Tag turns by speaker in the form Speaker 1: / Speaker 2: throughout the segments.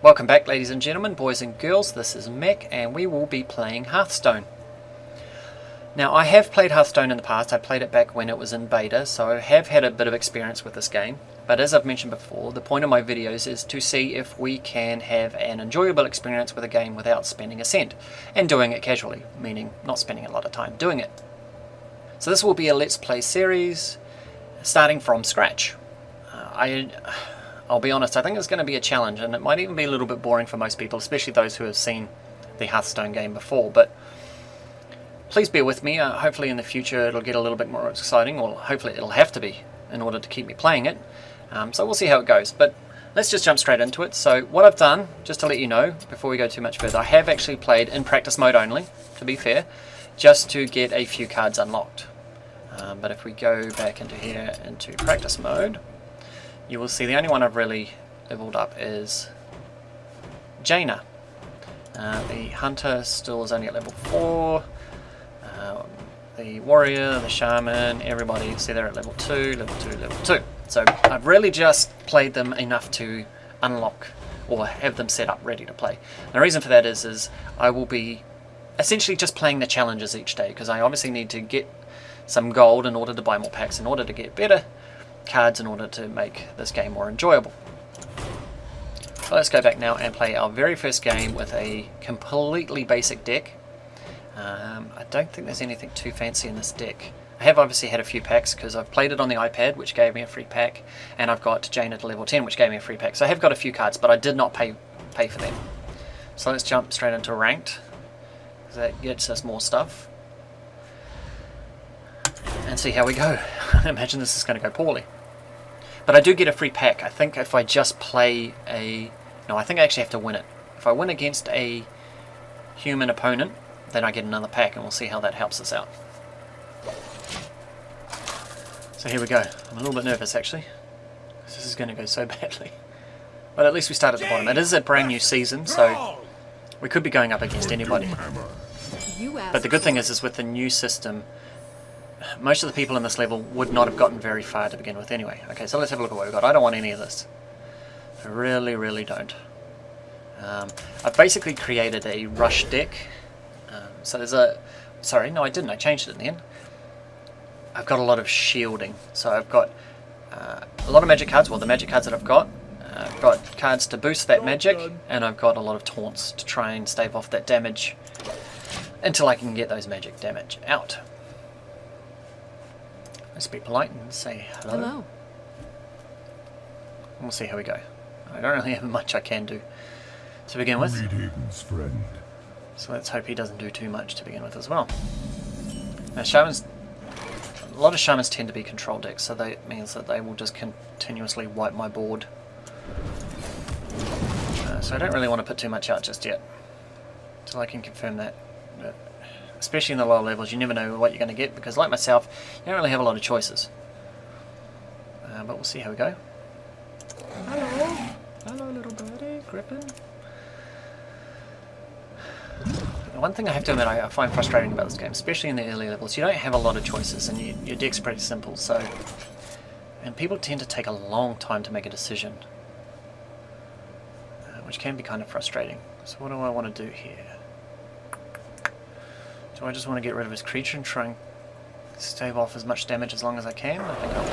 Speaker 1: Welcome back, ladies and gentlemen, boys and girls. This is MecK and we will be playing Hearthstone. Now, I have played Hearthstone in the past. I played it back when it was in beta, so I have had a bit of experience with this game. But as I've mentioned before, the point of my videos is to see if we can have an enjoyable experience with a game without spending a cent, and doing it casually, meaning not spending a lot of time doing it. So this will be a Let's Play series starting from scratch. I'll be honest, I think it's going to be a challenge, and it might even be a little bit boring for most people, especially those who have seen the Hearthstone game before, but please bear with me. Hopefully in the future it'll get a little bit more exciting, or hopefully it'll have to be in order to keep me playing it. So we'll see how it goes, but let's just jump straight into it. So what I've done, just to let you know, before we go too much further, I have actually played in practice mode only, to be fair, just to get a few cards unlocked. But if we go back into here, into practice mode, you will see the only one I've really leveled up is Jaina. The Hunter still is only at level 4. The Warrior, the Shaman, everybody, see they're at level 2, level 2, level 2. So I've really just played them enough to unlock or have them set up ready to play. The reason for that is I will be essentially just playing the challenges each day, because I obviously need to get some gold in order to buy more packs, in order to get better cards, in order to make this game more enjoyable. So let's go back now and play our very first game with a completely basic deck. I don't think there's anything too fancy in this deck. I have obviously had a few packs because I've played it on the iPad, which gave me a free pack, and I've got Jaina to level 10, which gave me a free pack. So I have got a few cards, but I did not pay for them. So let's jump straight into ranked, because that gets us more stuff, and see how we go. I imagine this is going to go poorly. But I do get a free pack. I think if I just play a... No, I think I actually have to win it. If I win against a human opponent, then I get another pack, and we'll see how that helps us out. So here we go. I'm a little bit nervous, actually, because this is going to go so badly. But at least we start at the bottom. It is a brand new season, so we could be going up against anybody. But the good thing is with the new system, most of the people in this level would not have gotten very far to begin with anyway. Okay, so let's have a look at what we've got. I don't want any of this. I really, really don't. I've basically created a rush deck. So there's a... Sorry, no I didn't. I changed it in the end. I've got a lot of shielding. So I've got a lot of magic cards. Well, the magic cards that I've got cards to boost that magic, and I've got a lot of taunts to try and stave off that damage until I can get those magic damage out. Let's be polite and say hello. Hello. And we'll see how we go. I don't really have much I can do to begin with.
Speaker 2: Greetings, friend.
Speaker 1: So let's hope he doesn't do too much to begin with as well. Now Shamans, a lot of Shamans tend to be control decks, so that means that they will just continuously wipe my board. So I don't really want to put too much out just yet, until I can confirm that. But especially in the lower levels, you never know what you're going to get, because like myself, you don't really have a lot of choices. But we'll see how we go. Hello! Hello little birdie, Griffin. One thing I have to admit I find frustrating about this game, especially in the early levels, you don't have a lot of choices, and your deck's pretty simple, so... And people tend to take a long time to make a decision, which can be kind of frustrating. So what do I want to do here? Do I just want to get rid of his creature and try and stave off as much damage as long as I can? I think I will.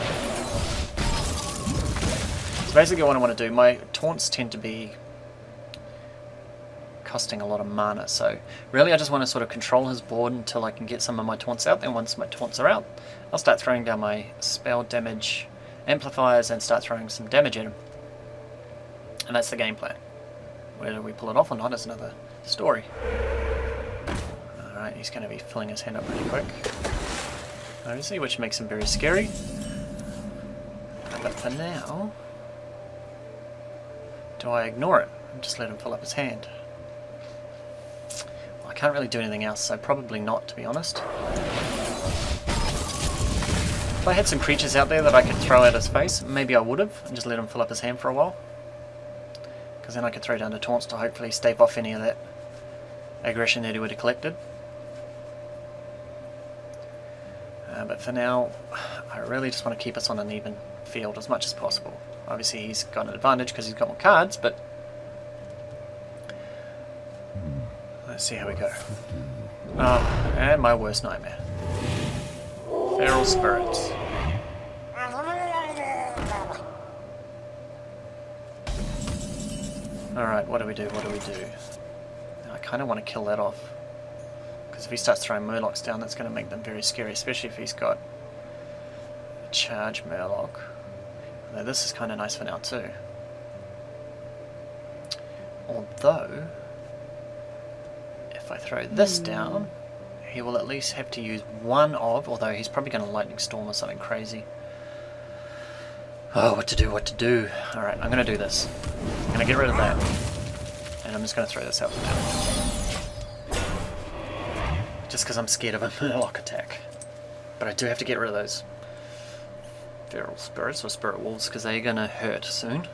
Speaker 1: So basically what I want to do, my taunts tend to be costing a lot of mana, so really I just want to sort of control his board until I can get some of my taunts out. Then once my taunts are out, I'll start throwing down my spell damage amplifiers and start throwing some damage at him. And that's the game plan. Whether we pull it off or not is another story. Alright, he's going to be filling his hand up pretty quick, obviously, which makes him very scary. But for now, do I ignore it and just let him fill up his hand? Well, I can't really do anything else, so probably not, to be honest. If I had some creatures out there that I could throw at his face, maybe I would have, and just let him fill up his hand for a while. Because then I could throw down the taunts to hopefully stave off any of that aggression that he would have collected. But for now, I really just want to keep us on an even field as much as possible. Obviously he's got an advantage because he's got more cards, but Let's see how we go. Oh, and my worst nightmare. Feral spirits. Alright, what do we do? What do we do? I kind of want to kill that off. Because if he starts throwing murlocs down, that's going to make them very scary, especially if he's got a charge murloc. Although this is kind of nice for now too. Although, if I throw this down, he will at least have to use one of, although he's probably going to lightning storm or something crazy. Oh, what to do, what to do. Alright, I'm going to do this. I'm going to get rid of that. And I'm just going to throw this out for now. Just because I'm scared of a murloc attack. But I do have to get rid of those feral spirits or spirit wolves because they're going to hurt soon.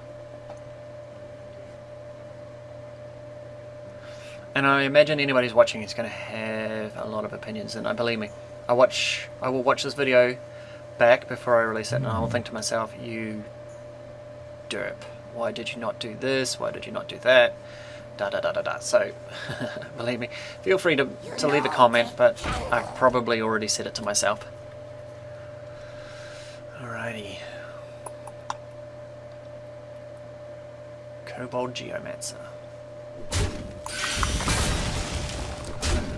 Speaker 1: And I imagine anybody who's watching is going to have a lot of opinions, and believe me, I will watch this video back before I release it, and I will think to myself, you derp, why did you not do this, why did you not do that, da da da da da. So, believe me, feel free to leave a comment, but I've probably already said it to myself. Alrighty. Kobold Geomancer.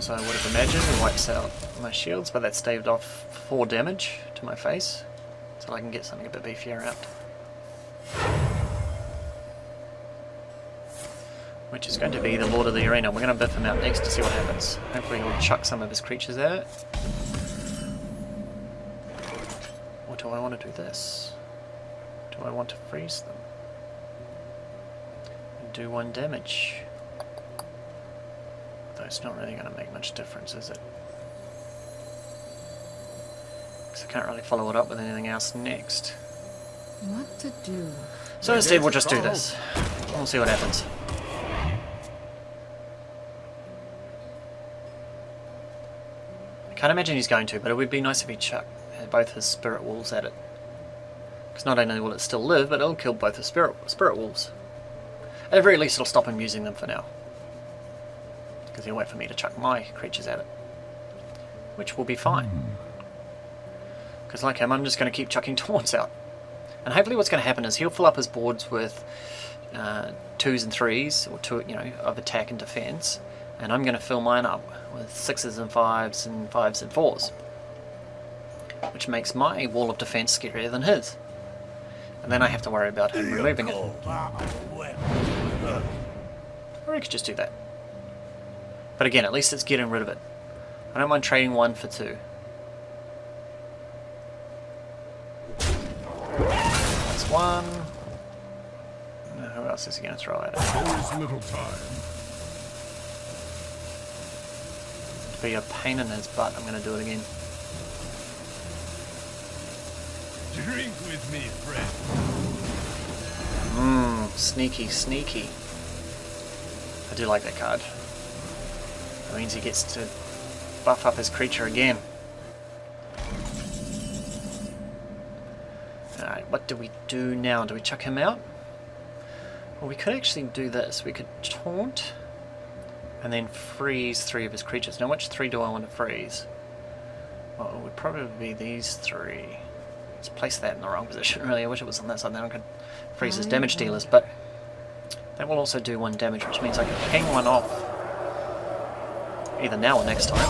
Speaker 1: So I would have imagined it wipes out my shields, but that staved off 4 damage to my face, so I can get something a bit beefier out. Which is going to be the Lord of the Arena. We're going to biff him out next to see what happens. Hopefully he'll chuck some of his creatures at it. Or do I want to do this? Do I want to freeze them? And do 1 damage? Though it's not really going to make much difference, is it? Because I can't really follow it up with anything else next.
Speaker 2: What to do?
Speaker 1: So instead we'll just do this. We'll see what happens. I can't imagine he's going to, but it would be nice if he chucked both his spirit wolves at it. Because not only will it still live, but it'll kill both his spirit wolves. At the very least it'll stop him using them for now. Because he'll wait for me to chuck my creatures at it. Which will be fine. Because like him, I'm just going to keep chucking taunts out. And hopefully what's going to happen is he'll fill up his boards with 2s and 3s, or 2, of attack and defense. And I'm going to fill mine up with 6s and 5s and 5s and 4s. Which makes my wall of defense scarier than his. And then I have to worry about him removing it. Or he could just do that. But again, at least it's getting rid of it. I don't mind trading 1 for 2. That's 1. Now, who else is he going to throw at it?
Speaker 3: There is little time.
Speaker 1: To be a pain in his butt, I'm going to do it again.
Speaker 3: Drink with me, friend.
Speaker 1: Sneaky, sneaky. I do like that card. That means he gets to buff up his creature again. Alright, what do we do now? Do we chuck him out? Well, we could actually do this. We could taunt and then freeze 3 of his creatures. Now, which 3 do I want to freeze? Well, it would probably be these 3. Let's place that in the wrong position, really. I wish it was on that side. Then I could freeze his damage dealers, but that will also do 1 damage, which means I can ping 1 off either now or next time.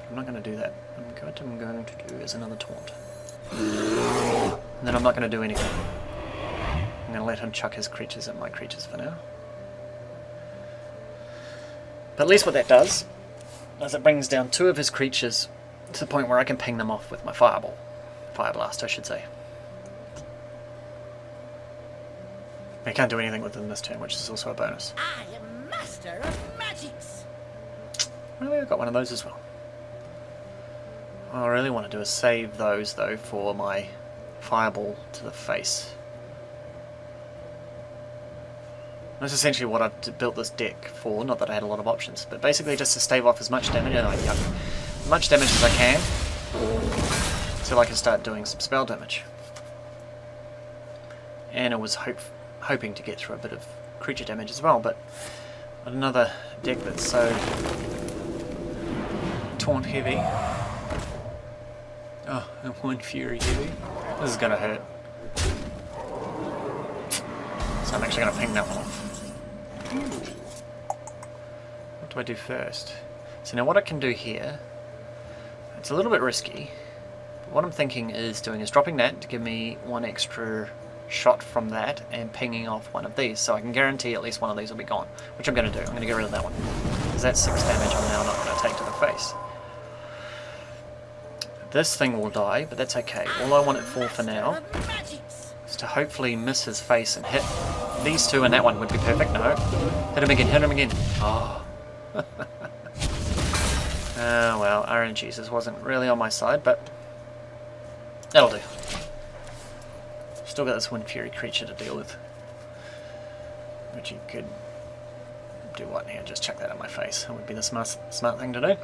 Speaker 1: I'm not going to do that. What I'm going to do is another taunt. And then I'm not going to do anything. I'm going to let him chuck his creatures at my creatures for now. But at least what that does is it brings down 2 of his creatures to the point where I can ping them off with my fireball. Fire blast, I should say. I can't do anything with them this turn, which is also a bonus.
Speaker 2: I am master of magics.
Speaker 1: Really, I've got one of those as well. What I really want to do is save those, though, for my fireball to the face. That's essentially what I've built this deck for, not that I had a lot of options, but basically just to stave off as much damage, much damage as I can, so I can start doing some spell damage. And I was hoping to get through a bit of creature damage as well, but another deck that's so taunt heavy. Oh, and one fury heavy. This is gonna hurt. So I'm actually gonna ping that one off. What do I do first? So now what I can do here, it's a little bit risky, but what I'm thinking is dropping that to give me one extra shot from that and pinging off one of these, so I can guarantee at least one of these will be gone, which I'm going to do. I'm going to get rid of that one, because that's 6 damage I'm now not going to take to the face. This thing will die, but that's okay. All I want it for now is to hopefully miss his face and hit these two, and that one would be perfect. No. Hit him again, hit him again. Oh. Well, RNG's this wasn't really on my side, but that'll do. Still got this Wind Fury creature to deal with. Which you could do what here? Just chuck that in my face. That would be the smart thing to do.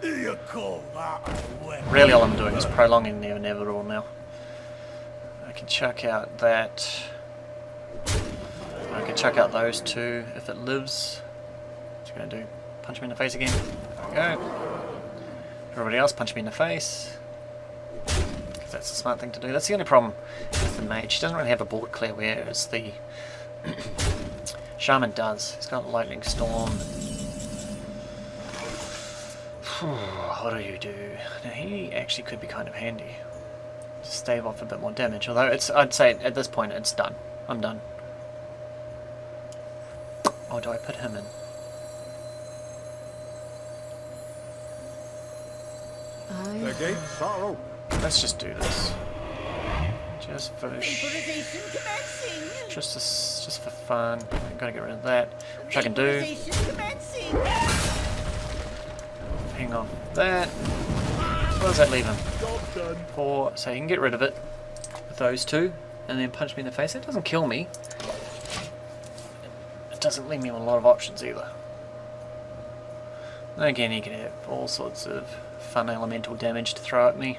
Speaker 3: You call that a weapon?
Speaker 1: Really all I'm doing is prolonging the inevitable now. I can chuck out that. I can chuck out those two if it lives. What's it going to do? Punch me in the face again? There we go. Everybody else punch me in the face. Because that's the smart thing to do. That's the only problem with the mage. He doesn't really have a board clear, whereas the shaman does. He's got lightning storm. What do you do? Now he actually could be kind of handy to stave off a bit more damage. Although I'd say at this point it's done. I'm done. Oh, do I put him in?
Speaker 3: The gates are open.
Speaker 1: Let's just do this. Just for
Speaker 2: Vaporization commencing.
Speaker 1: just for fun. I'm gonna get rid of that, which I can do.
Speaker 2: Vaporization commencing.
Speaker 1: Hang on that. What does that leave him?
Speaker 3: Job done.
Speaker 1: 4. So he can get rid of it with those two, and then punch me in the face. It doesn't kill me. It doesn't leave me with a lot of options either. And again, he can have all sorts of fun elemental damage to throw at me.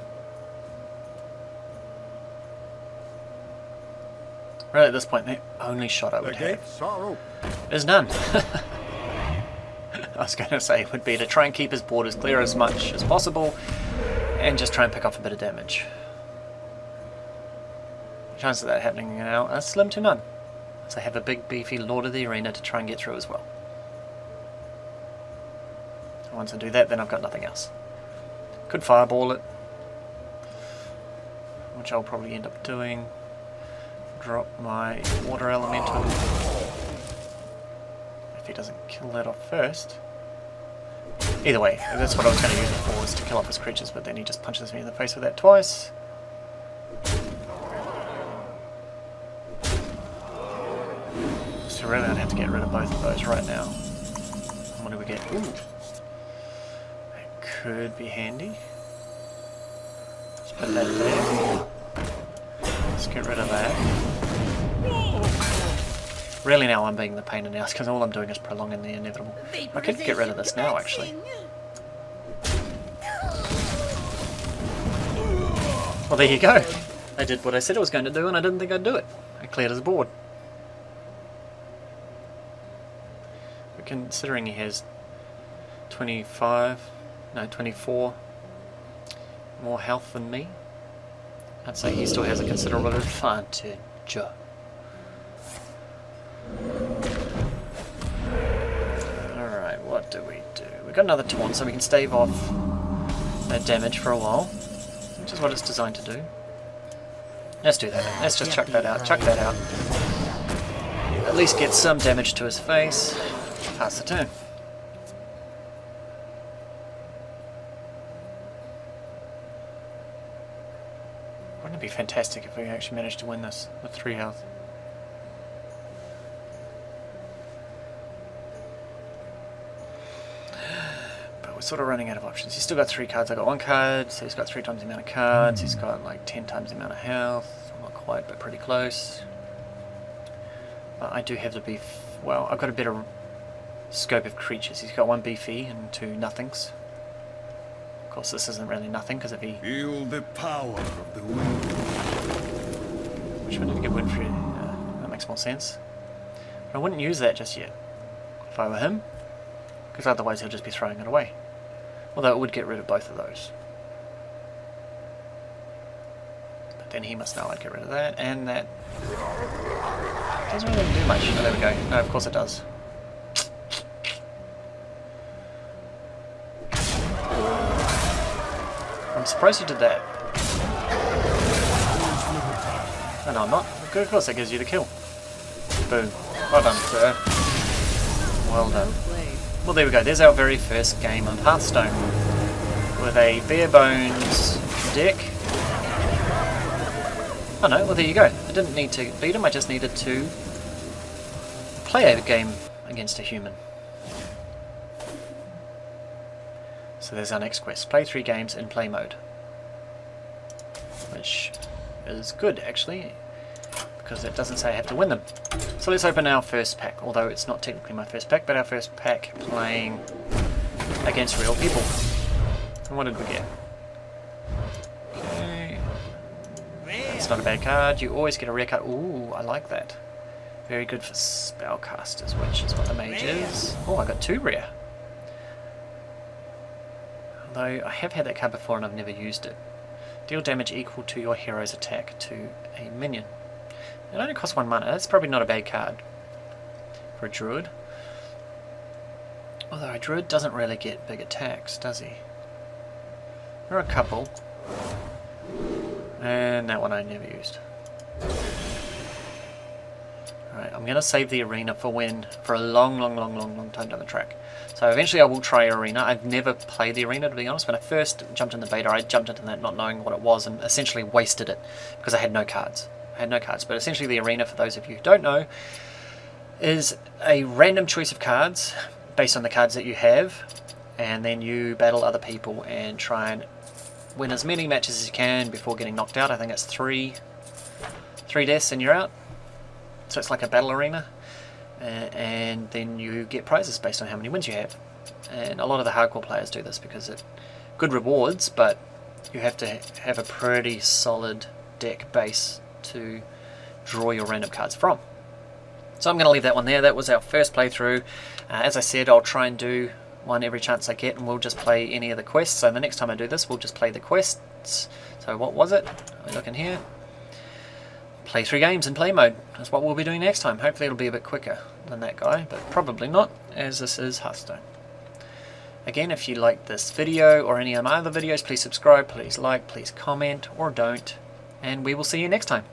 Speaker 1: Really, at this point, the only shot I
Speaker 3: The
Speaker 1: would have
Speaker 3: gates are open.
Speaker 1: is none. I was going to say would be to try and keep his board as clear as much as possible and just try and pick off a bit of damage. The chance of that happening now are slim to none. So I have a big beefy Lord of the Arena to try and get through as well. And once I do that, then I've got nothing else. Could fireball it, which I'll probably end up doing. Drop my water elemental. If he doesn't kill that off first. Either way, that's what I was going to use it for, was to kill off his creatures, but then he just punches me in the face with that twice. So really I'd have to get rid of both of those right now. What do we get? Ooh. That could be handy. Let's put that there. Let's get rid of that. Really now I'm being the pain in the ass because all I'm doing is prolonging the inevitable. I could get rid of this now actually. Well, there you go. I did what I said I was going to do and I didn't think I'd do it. I cleared his board. But considering he has 24 more health than me, I'd say he still has a considerable advantage. Alright, what do we do? We've got another taunt, so we can stave off that damage for a while, which is what it's designed to do. Let's do that. Let's just chuck that out. Chuck that out. At least get some damage to his face. Pass the turn. Wouldn't it be fantastic if we actually managed to win this with 3 health? But we're sort of running out of options. He's still got 3 cards. I got 1 card, so he's got 3 times the amount of cards. He's got like 10 times the amount of health. Not quite, but pretty close. But I do have the beef. Well, I've got a better scope of creatures. He's got 1 beefy and 2 nothings. Of course, this isn't really nothing because if he
Speaker 3: Feel the power of the wind.
Speaker 1: Which we need to get Winfrey. That makes more sense. But I wouldn't use that just yet if I were him, because otherwise he'll just be throwing it away. Although it would get rid of both of those. But then he must know I'd get rid of that, and that doesn't really do much. Oh, there we go. No, of course it does. I'm surprised you did that. Oh, no, I'm not. Good, of course that gives you the kill. Boom. Well done, sir. Well done. Well, there we go. There's our very first game of Hearthstone. With a bare bones deck. Oh no, well there you go. I didn't need to beat him, I just needed to play a game against a human. So there's our next quest. Play 3 games in play mode. Which is good, actually, because it doesn't say I have to win them. So let's open our first pack, although it's not technically my first pack, but our first pack playing against real people. And what did we get? Okay. That's not a bad card. You always get a rare card. Ooh, I like that. Very good for spellcasters, which is what the mage is. Oh, I got 2 rare. Although I have had that card before and I've never used it. Deal damage equal to your hero's attack to a minion. It only costs 1 mana. That's probably not a bad card for a druid. Although a druid doesn't really get big attacks, does he? There are a couple. And that one I never used. Alright, I'm going to save the arena for a long time down the track. So eventually I will try arena. I've never played the arena, to be honest. When I first jumped in the beta, I jumped into that not knowing what it was and essentially wasted it because I had no cards. But essentially the arena, for those of you who don't know, is a random choice of cards based on the cards that you have, and then you battle other people and try and win as many matches as you can before getting knocked out. I think it's 3 deaths and you're out. So it's like a battle arena, and then you get prizes based on how many wins you have. And a lot of the hardcore players do this because it good rewards, but you have to have a pretty solid deck base to draw your random cards from. So I'm going to leave that one there. That was our first playthrough. As I said, I'll try and do one every chance I get, and we'll just play any of the quests. So the next time I do this, we'll just play the quests. So what was it? Let me look in here. Play 3 games in play mode. That's what we'll be doing next time. Hopefully it'll be a bit quicker than that guy, but probably not, as this is Hearthstone. Again, if you like this video or any of my other videos, please subscribe, please like, please comment, or don't, and we will see you next time.